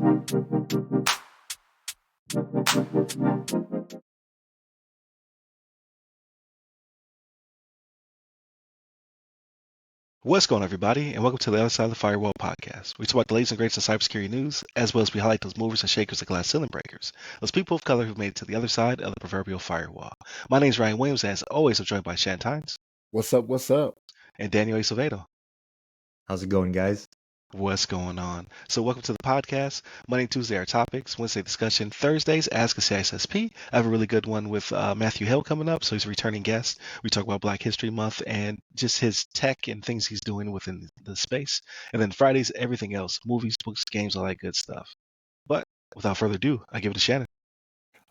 What's going on, everybody, and welcome to the Other Side of the Firewall podcast. We talk about the latest and greatest in cybersecurity news, as well as we highlight those movers and shakers and glass ceiling breakers, those people of color who've made it to the other side of the proverbial firewall. My name is Ryan Williams, and as always, I'm joined by Shan Tynes What's up? What's up? and Daniel Acevedo. How's it going, guys? What's going on? So welcome to the podcast. Monday and Tuesday are topics. Wednesday discussion. Thursdays, Ask a CISSP. I have a really good one with Matthew Hill coming up. So he's a returning guest. We talk about Black History Month and just his tech and things he's doing within the space. And then Fridays, everything else. Movies, books, games, all that good stuff. But without further ado, I give it to Shannon.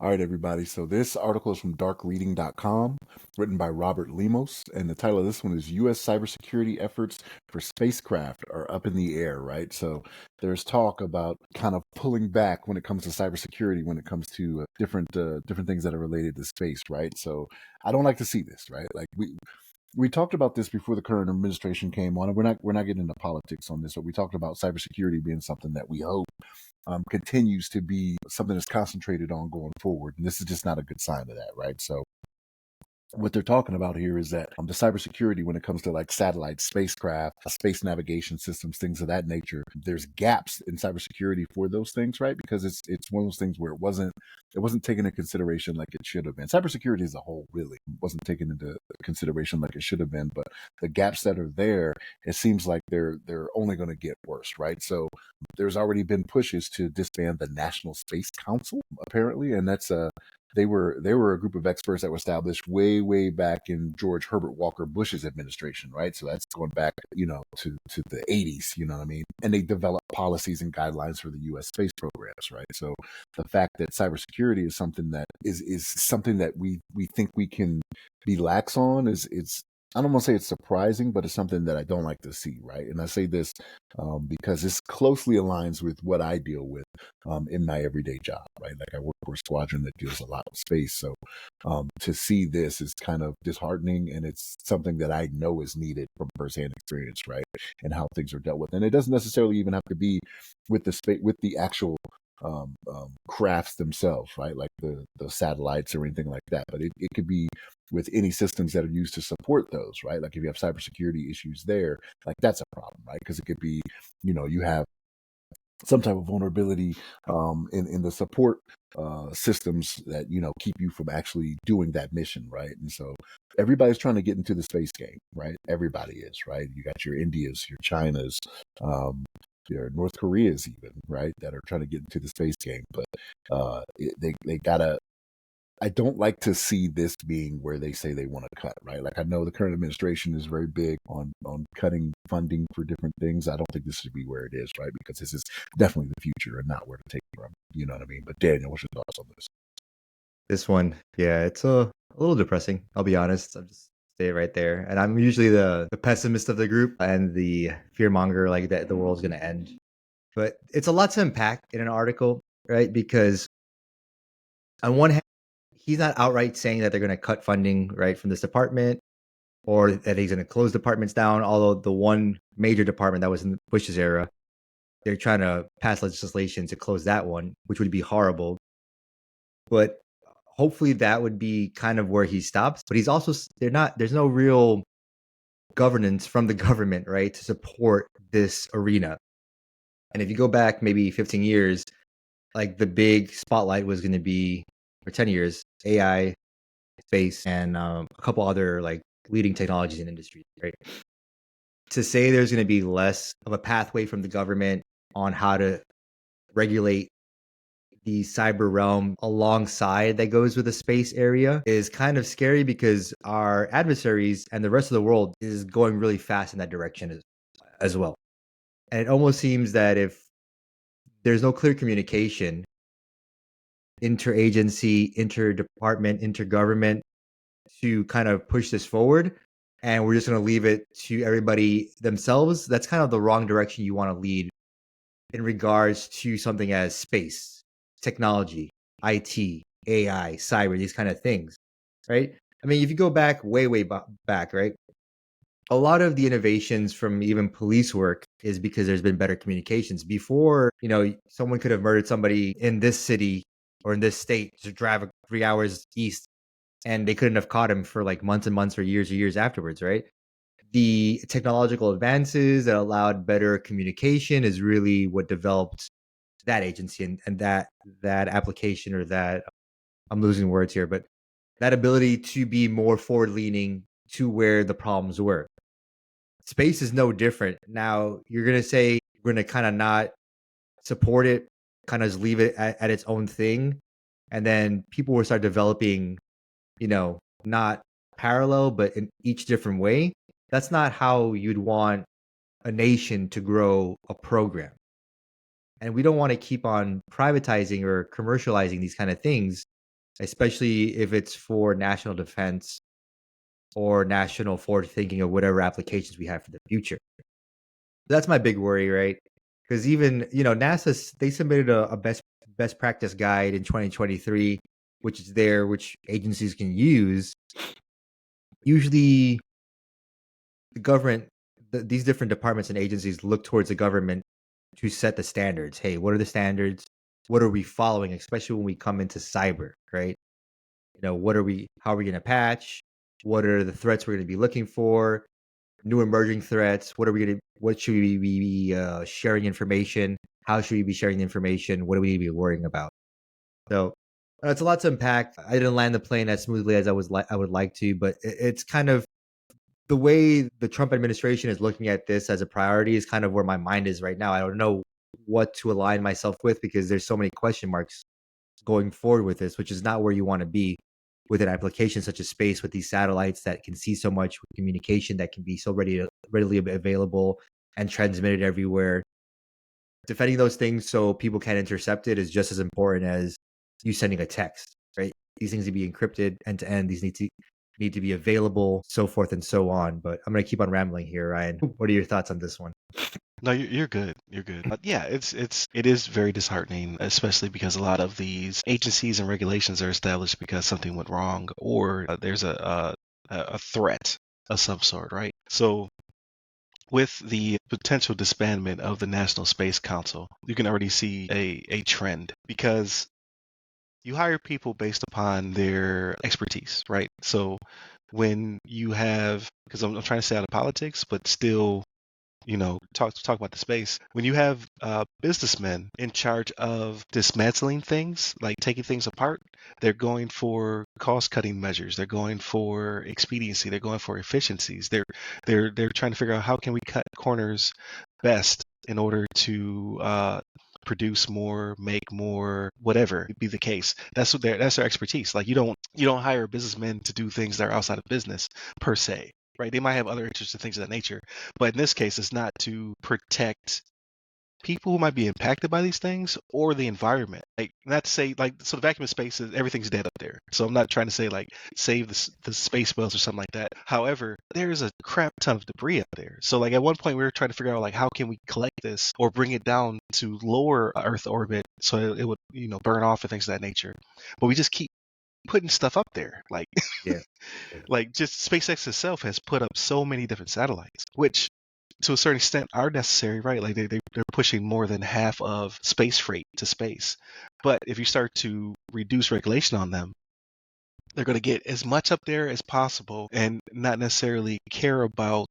All right, everybody. So this article is from darkreading.com, written by Robert Lemos. And the title of this one is U.S. Cybersecurity Efforts for Spacecraft are up in the air, right? So there's talk about kind of pulling back when it comes to cybersecurity, when it comes to different things that are related to space, right? So I don't like to see this, right? Like we talked about this before the current administration came on, and we're not getting into politics on this, but we talked about cybersecurity being something that we hope continues to be something that's concentrated on going forward. And this is just not a good sign of that, right? So what they're talking about here is that the cybersecurity, when it comes to like satellites, spacecraft, space navigation systems, things of that nature, there's gaps in cybersecurity for those things, right? Because it's one of those things where it wasn't taken into consideration like it should have been. Cybersecurity as a whole really wasn't taken into consideration like it should have been, but the gaps that are there, it seems like they're only going to get worse, right? So there's already been pushes to disband the National Space Council, apparently, and that's they were a group of experts that were established way back in George Herbert Walker Bush's administration, right? So that's going back, to the 80s, you know what I mean? And they developed policies and guidelines for the U.S. space programs, right? So the fact that cybersecurity is something that is something that we think we can be lax on is I don't want to say it's surprising, but it's something that I don't like to see, right? And I say this because this closely aligns with what I deal with in my everyday job, right? Like I work for a squadron that deals a lot with space. So to see this is kind of disheartening, and it's something that I know is needed from firsthand experience, right? And how things are dealt with. And it doesn't necessarily even have to be with the actual crafts themselves, right? Like the satellites or anything like that. But it could be with any systems that are used to support those, right? Like if you have cybersecurity issues there, like that's a problem, right? Because it could be, you have some type of vulnerability in the support systems that keep you from actually doing that mission, right? And so everybody's trying to get into the space game, right? Everybody is, right? You got your Indias, your Chinas, your North Koreas, even, right? That are trying to get into the space game, but they gotta. I don't like to see this being where they say they want to cut, right? Like I know the current administration is very big on cutting funding for different things. I don't think this should be where it is, right? Because this is definitely the future and not where to take it from. You know what I mean? But Daniel, what's your thoughts on this? This one, yeah, it's a little depressing. I'll be honest. I'll just stay right there. And I'm usually the pessimist of the group and the fearmonger, like that the world's going to end. But it's a lot to unpack in an article, right? Because on one hand, he's not outright saying that they're going to cut funding, right, from this department, or that he's going to close departments down. Although the one major department that was in Bush's era, they're trying to pass legislation to close that one, which would be horrible. But hopefully that would be kind of where he stops. But he's also, there's no real governance from the government, right, to support this arena. And if you go back maybe 15 years, like the big spotlight was going to be, or 10 years, AI, space, and a couple other like leading technologies in industry, right? To say there's going to be less of a pathway from the government on how to regulate the cyber realm alongside that goes with the space area is kind of scary, because our adversaries and the rest of the world is going really fast in that direction as well. And it almost seems that if there's no clear communication, interagency, interdepartment, intergovernment, to kind of push this forward, and we're just going to leave it to everybody themselves, that's kind of the wrong direction you want to lead in regards to something as space, technology, IT, AI, cyber, these kind of things, right? I mean, if you go back way back, right? a lot of the innovations from even police work is because there's been better communications. Before, someone could have murdered somebody in this city or in this state to drive 3 hours east, and they couldn't have caught him for like months and months or years afterwards, right? The technological advances that allowed better communication is really what developed that agency and that application, or that, I'm losing words here, but that ability to be more forward leaning to where the problems were. Space is no different. Now, you're going to say you're going to kind of not support it, kind of just leave it at its own thing. And then people will start developing, not parallel, but in each different way. That's not how you'd want a nation to grow a program. And we don't want to keep on privatizing or commercializing these kind of things, especially if it's for national defense or national forward thinking of whatever applications we have for the future. That's my big worry, right? Because even NASA, they submitted a best practice guide in 2023, which is there, which agencies can use. Usually, the government, these different departments and agencies look towards the government to set the standards. Hey, what are the standards? What are we following? Especially when we come into cyber, right? What are we? How are we going to patch? What are the threats we're going to be looking for? New emerging threats. What should we be sharing information? How should we be sharing the information? What do we need to be worrying about? So it's a lot to unpack. I didn't land the plane as smoothly as I would like to, but it's kind of the way the Trump administration is looking at this as a priority is kind of where my mind is right now. I don't know what to align myself with because there's so many question marks going forward with this, which is not where you want to be with an application such as space, with these satellites that can see so much, with communication that can be so readily available and transmitted everywhere. Defending those things so people can't intercept it is just as important as you sending a text, right? These things need to be encrypted end to end. These need to be available, so forth and so on. But I'm going to keep on rambling here, Ryan. What are your thoughts on this one? No, you're good. You're good. Yeah, it is very disheartening, especially because a lot of these agencies and regulations are established because something went wrong or there's a threat of some sort, right? So with the potential disbandment of the National Space Council, you can already see a trend because you hire people based upon their expertise, right? So when you have, because I'm trying to stay out of politics, but still talk about the space. When you have businessmen in charge of dismantling things, like taking things apart, they're going for cost-cutting measures. They're going for expediency. They're going for efficiencies. They're trying to figure out how can we cut corners best in order to produce more, make more, whatever be the case. That's their expertise. Like you don't hire businessmen to do things that are outside of business per se, right? They might have other interests and things of that nature, but in this case, it's not to protect people who might be impacted by these things or the environment. Like not to say so the vacuum of space is everything's dead up there. So I'm not trying to say like save the space whales or something like that. However, there's a crap ton of debris up there. So like at one point we were trying to figure out like how can we collect this or bring it down to lower Earth orbit so it would burn off and things of that nature. But we just keep putting stuff up there. Like Yeah. like just SpaceX itself has put up so many different satellites, which to a certain extent are necessary, right? Like they're pushing more than half of space freight to space. But if you start to reduce regulation on them, they're going to get as much up there as possible and not necessarily care about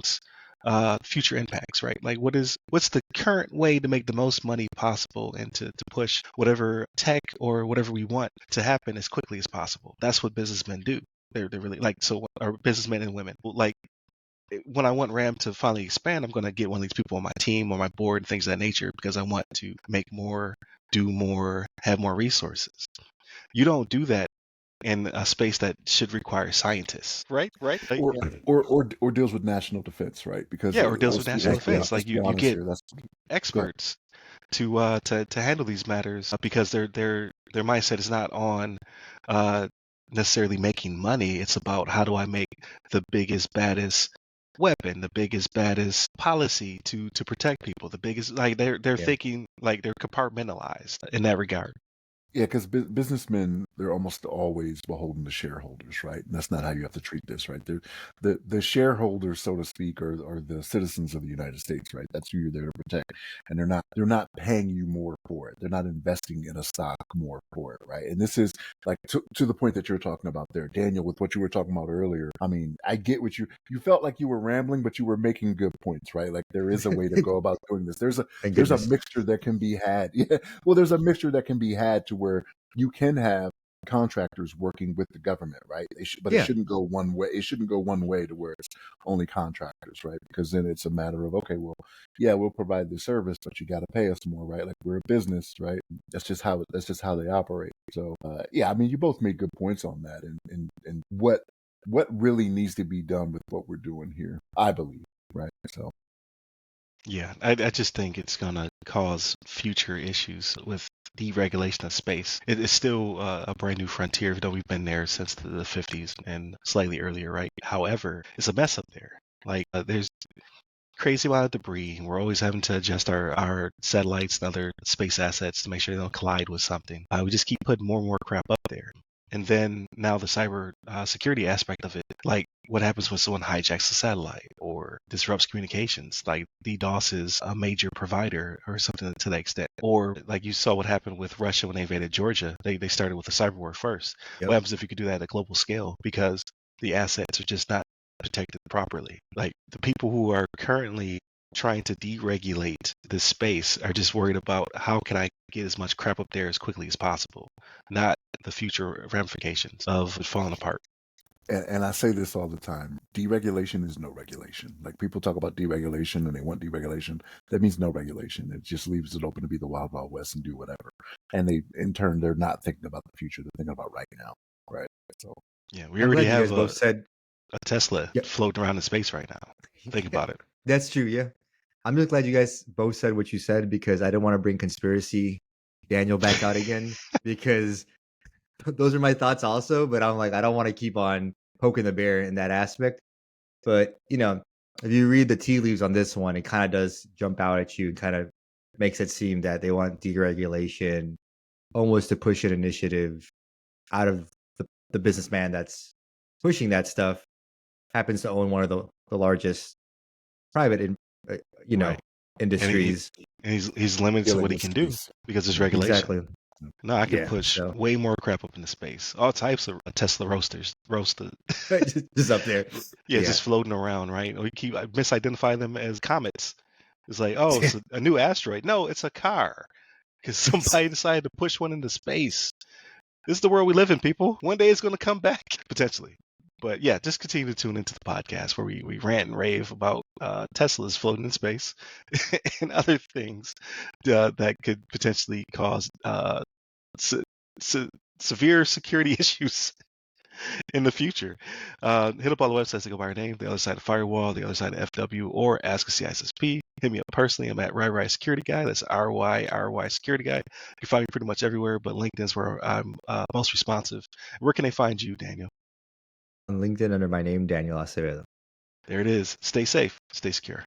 future impacts, right? Like what's the current way to make the most money possible and to push whatever tech or whatever we want to happen as quickly as possible. That's what businessmen do. They're really or businessmen and women. Like when I want RAM to finally expand, I'm going to get one of these people on my team or my board and things of that nature because I want to make more, do more, have more resources. You don't do that in a space that should require scientists, right? Like, or deals with national defense, right? Because yeah, or deals with national defense. let's Like be you honest get here. That's experts to handle these matters because their mindset is not on uh, necessarily making money. It's about how do I make the biggest, baddest weapon, the biggest, baddest policy to protect people. The biggest, like they're Yeah. thinking like they're compartmentalized in that regard. Yeah, because businessmen, they're almost always beholden to shareholders, right? And that's not how you have to treat this, right? The shareholders, so to speak, are the citizens of the United States, right? That's who you're there to protect, and they're not paying you more for it. They're not investing in a stock more for it, right? And this is like to the point that you're talking about there, Daniel, with what you were talking about earlier. I mean, I get what you felt like you were rambling, but you were making good points, right? Like there is a way to go about doing this. Thank There's a goodness. mixture that can be had. Yeah, well, there's a mixture that can be had to where you can have contractors working with the government, right? But it Yeah, shouldn't go one way. It shouldn't go one way to where it's only contractors, right? Because then it's a matter of, okay, well, yeah, we'll provide the service, but you got to pay us more, right? Like we're a business, right? That's just how they operate. So yeah, I mean, you both made good points on that, and what really needs to be done with what we're doing here, I believe, right? So Yeah, I just think it's gonna cause future issues with deregulation of space. It is still a brand new frontier, even though we've been there since the 50s and slightly earlier, right? However, it's a mess up there. Like there's crazy amount of debris. And we're always having to adjust our satellites and other space assets to make sure they don't collide with something. We just keep putting more and more crap up there. And then now the cyber security aspect of it, like what happens when someone hijacks a satellite or disrupts communications, like DDoS is a major provider or something to that extent. Or like you saw what happened with Russia when they invaded Georgia. They started with a cyber war first. What yep. happens if you could do that at a global scale? Because the assets are just not protected properly. Like the people who are currently trying to deregulate this space are just worried about how can I get as much crap up there as quickly as possible, not the future ramifications of it falling apart. and I say this all the time: deregulation is no regulation. Like people talk about deregulation and they want deregulation. That means no regulation. It just leaves it open to be the wild, wild west and do whatever. And they, in turn, they're not thinking about the future. They're thinking about right now, right? So Yeah, we I'm already glad you have guys both said, a Tesla yeah, floating around in space right now. Think yeah, about it. that's true. Yeah, I'm just glad you guys both said what you said because I didn't want to bring conspiracy Daniel back out again because those are my thoughts also. But I'm like, I don't want to keep on poking the bear in that aspect. But if you read the tea leaves on this one, it kind of does jump out at you and kind of makes it seem that they want deregulation almost to push an initiative out of the businessman that's pushing that stuff happens to own one of the largest private uh, you Right. know And he industries. and he's limited to dealing what he with can do space. because it's Mhm. regulation. Exactly. No, I can Yeah. push So way more crap up into space. All types of Tesla roasted. just up there. Yeah, Yeah. just floating around, right? Or you keep misidentifying them as comets. It's like, oh, it's a new asteroid. No, it's a car because somebody decided to push one into space. This is the world we live in, people. One day it's going to come back, potentially. But yeah, just continue to tune into the podcast where we rant and rave about Teslas floating in space and other things that could potentially cause se- severe security issues in the future. Hit up all the websites that go by our name, the other side of Firewall, the other side of FW, or Ask a CISSP. Hit me up personally. I'm at RyRy Security Guy. That's RY Security Guy. You can find me pretty much everywhere, but LinkedIn is where I'm most responsive. Where can they find you, Daniel? On LinkedIn under my name, Daniel Acevedo. There it is. Stay safe. Stay secure.